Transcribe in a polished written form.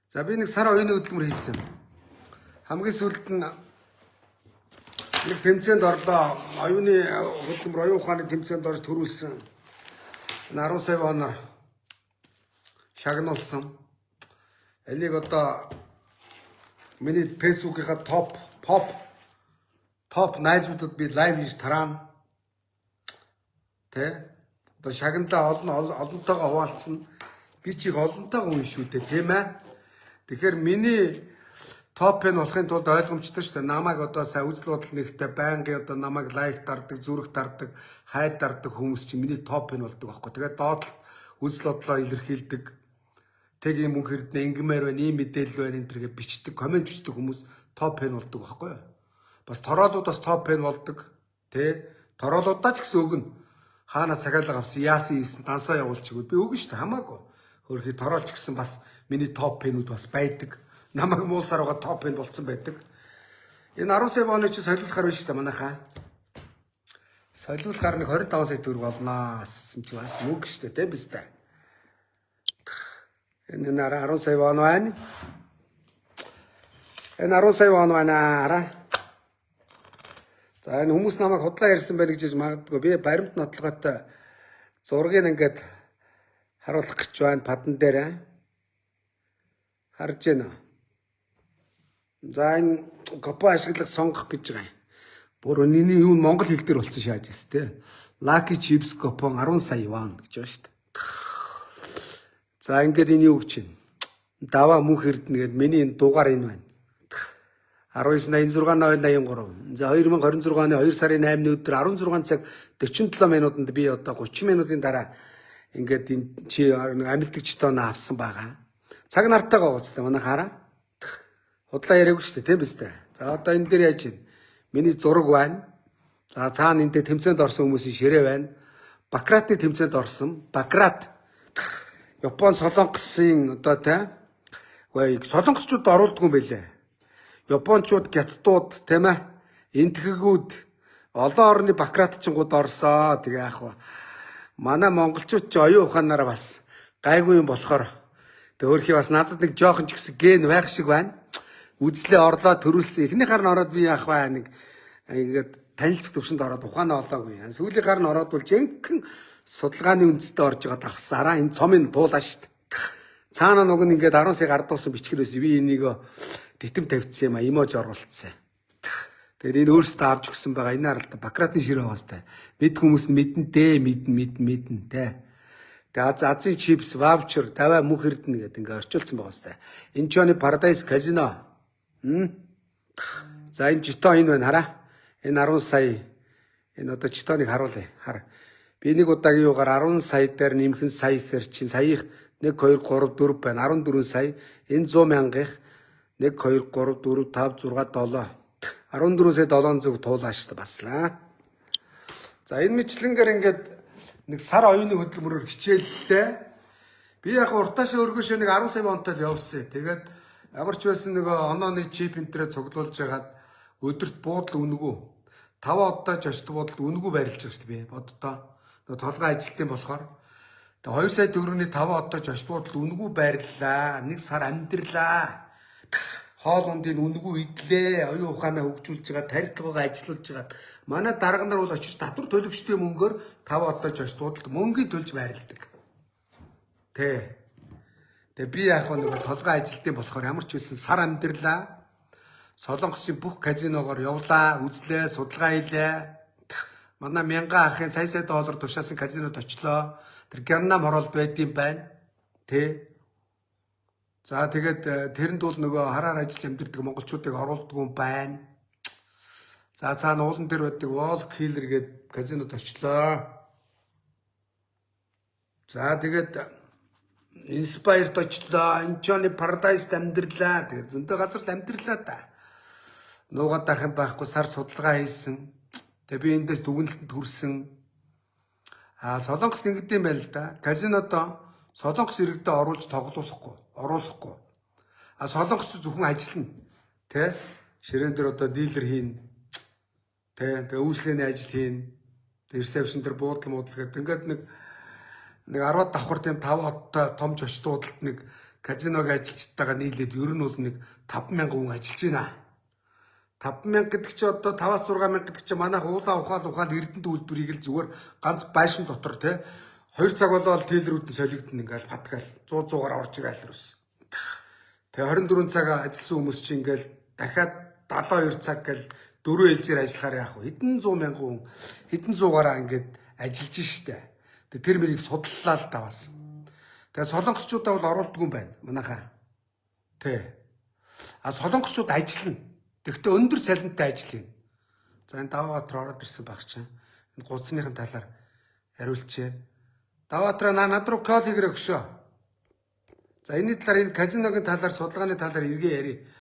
За би нэг сар оюуны хөдөлмөр хийсэн. Хамгийн сүүлд нь нэг тэмцээнд орлоо. Оюуны хөдөлмөр, оюун ухааны тэмцээнд орж төрүүлсэн. 10 сая воноор шагнуулсан. Энийг одоо миний фэйсбүүкийнхаа топ найзуудад би лайв хийж тараана. Тэ? Одоо шагналаа олонтойгоо хуваалцсан. Би чиг олонтойгоо хүн шүү дээ, тийм ээ? Тэгэхээр миний топ нь болохын тулд ойлгомжтой шүү дээ. Намайг одоо сайн үзэл бодол нэгтэй байнгын одоо намайг лайк дардаг, зүрх дардаг, хайр дардаг хүмүүс чинь миний топ нь болдог байхгүй. Тэгээд доод үзэл бодлоо илэрхийлдэг. Тэг юм хүн хэрднэ ингэмээр байна, ийм мэдээлэл байна энэ төргээ бичдэг, комент бичдэг хүмүүс топ нь болдог байхгүй. Бас тороолуудаас топ нь болдог. Тэ? Тороолуудаа ч гэсэн өгнө. Хаанаас цагаалга авсан, яасан ийсэн, дансаа явуулчих гэвэл би өгнө шүү дээ, хамаагүй. Хөрхий тороолч гэсэн бас миний топ пенүүд бас байдаг. Намайг муусаар байгаа топ пен болцсон байдаг. Энэ 10 сая вооны чи солиулахаар байна шүү дээ манайхаа. Солиулахаар нэг 25 сая төгрөг болноо гэсэн чи бас мөнгө шүү дээ, тийм биз дээ. Энэ 10 сая вон байна. Энэ 10 сая вон байна араа. За энэ хүмүүс намайг худлаа ярьсан байх гэж магадгүй. Би баримт нотлоготой зургийг ингээд харуулах гэж байна падан дээр. Харж байна. За энэ копо ашиглах сонгох гэж байгаа юм. Бүр өнөөний юу монгол хэл дээр болсон шааж байна те. Lucky Chips копон 10 сая вон гэж байна шүү дээ. За ингээд энэ юу гэж байна? Даваа мөнх эрдэнэ гэд миний энэ дугаар энэ байна. 1986-83. За 2026 оны 2 сарын 8-ны өдөр 16 цаг 47 минутанд би одоо 30 минутын дараа ингээд энэ чи амилтгчтоо авсан байгаа. Цаг нартайгаа гоцтой манай хараа. Худлаа яриаггүй шүү дээ, тийм биз дээ. За одоо энэ дээр яаж байна? Миний зураг байна. За цаана энэ тэмцээнд орсон хүмүүсийн ширээ байна. Бакраты тэмцээнд орсон. Бакрат Япон солонгосын одоо тэ солонгосчууд оруулдаг юм байлээ. Япончууд гяттууд тийм ээ. Энтхэгүүд олон орны бакратчингууд орсоо. Тэгээ яах вэ? Манай монголчууд ч оюун ухаанаараа бас гайгүй юм болохоор өөрхий бас надад нэг жоохон ч гэсэн ген байх шиг байна. Үзлээ орлоо төрүүлсэн. Эхнийхаар нь ороод би яах вэ? Нэг ингээд танилцах төвшөнд ороод ухаанаа олоогүй. Сүүлийнхаар нь ороод бол жинхэнэ судалгааны үндэстэй орж байгаа давсараа энэ цомын туулаа шүү дээ. Цаана нөгөө ингээд 10 сая гардуусан бичгэр байсан. Би энийг титэм тавьчихсан юм а имож оруулцсан. Тэгэхээр энэ өөрсдөө авч өгсөн байгаа. Энэ харалта бакратын ширээ байгаастай. Бид хүмүүс нь мэдэн те. Тэгээ азийн чипс, ваучер, даваа мөнх эрдэнэ гэдэг ингээ орчуулсан байгаастай. Энэ ч оны Paradise Casino. За энэ житон энэ байна хараа. Энэ 10 сая. Энэ одоо житоныг харуулъя. Хар. Би нэг удаагийн юугаар 10 сая дээр нэмхэн сая гэхэр чинь саяых 1 2 3 4 байна. 14 сая. Энэ 100 мянгах 1 2 3 4 5 6 7 14 сая 700 туулаа шүү дээ баслаа. За энэ мэтлэнгээр ингээд нэг сар оюуны хөдөлмөрөөр хичээллээ. Би яг уртаашаа өргөшөө нэг 10 сая вонтой л явсан. Тэгээд ямар ч байсан нэг онооны чип энтрээ цуглуулж хагаад өдөрт буудал үнгүү 5 удаа жошт буудалд үнгүү барилж байгаа шүү дээ би боддоо. Нөгөө толгой ажилтсан болохоор тэгээд 2 сая төгрөгийн 5 удаа жошт буудалд үнгүү байрлаа. Нэг сар амьдралаа. Хоол ундын үнгүү идлээ, оюун ухаанаа хөгжүүлж байгаа, тархитгаагаа ажилуулж байгаа. Манай дарга нар бол очиж татвар төлөгчдийн мөнгөөр 5 одоо жошдуудад мөнгөний төлж байрладаг. Тэгээ би яг нэг толгой ажилтсан болохоор ямар ч байсан сар амьдралаа. Солонгосын бүх казиногоор явлаа, үзлээ, судалгаа хийлээ. Манай мянган ахын сая доллар тушаасан казинод очлоо. Тэр Гяннам хороол байдсан байна. За тэгээд тэрэнд бол нөгөө хараар ажиллаж амьдэрдэг монголчуудыг оруулдаг юм байна. За цаана уулан дээр байдаг Walk Killer гэдэг казинод очлоо. За тэгээд Inspired очлоо. Энчоны Paradise амьдралаа. Тэгээд зөндөө газар л амьдралаа та. Нуугаад дахин байхгүй сар судалгаа хийсэн. Тэгээд би эндээс дүгнэлтэнд хүрсэн. Солонгос ингэдэм байл л да. Казинодо солонгос иргэдэд оруулж оруулахгүй. Солонгос зөвхөн ажиллана. Тэ? Ширээн дээр одоо дилер хийн. Тэ? Тэгээ үйлчлэгээний ажил хийн. Ресепшн дээр буудал гэдэг. Ингээд нэг 10 давхар тийм 5 одтой том жошдуудалд нэг казиног ажилчдаагаа нийлээд ер нь бол нэг 5,000 хүн ажиллаж байна. 5,000 гэдэг чи одоо 5-6,000 гэдэг чи манайх уулаа ухаал эрдэнэт үйлдвэрийг л зүгээр ганц байшин дотор те 2 цаг болоод тейлрүүд нь солигдно ингээл падгаал 100-100-аар орж ирээл ерөөс. Тэгээ 24 цаг ажилласан хүмүүс чи ингээл дахиад 72 цаг гэл 4 ээлжээр ажиллахаар яах вэ? Хэдэн 100,000 хүн хэдэн 100-аараа ингээд ажиллаж штэ. Тэгээ тэр мэрийг судлалаа л даваас. Тэгээ солонгосчуудаа бол оруулдгүй юм байна манайхаа. Тэ. А солонгосчууд ажиллана. Тэгэхдээ өндөр цалинтай ажиллана. За энэ Даваатар ороод ирсэн баг чинь. Энэ гудсныхын талаар хариулчээ. Даваатар над руу кол хийгэр өгшөө. За энэ талаар энэ казиногийн талаар судалгааны талаар эргээ ярив.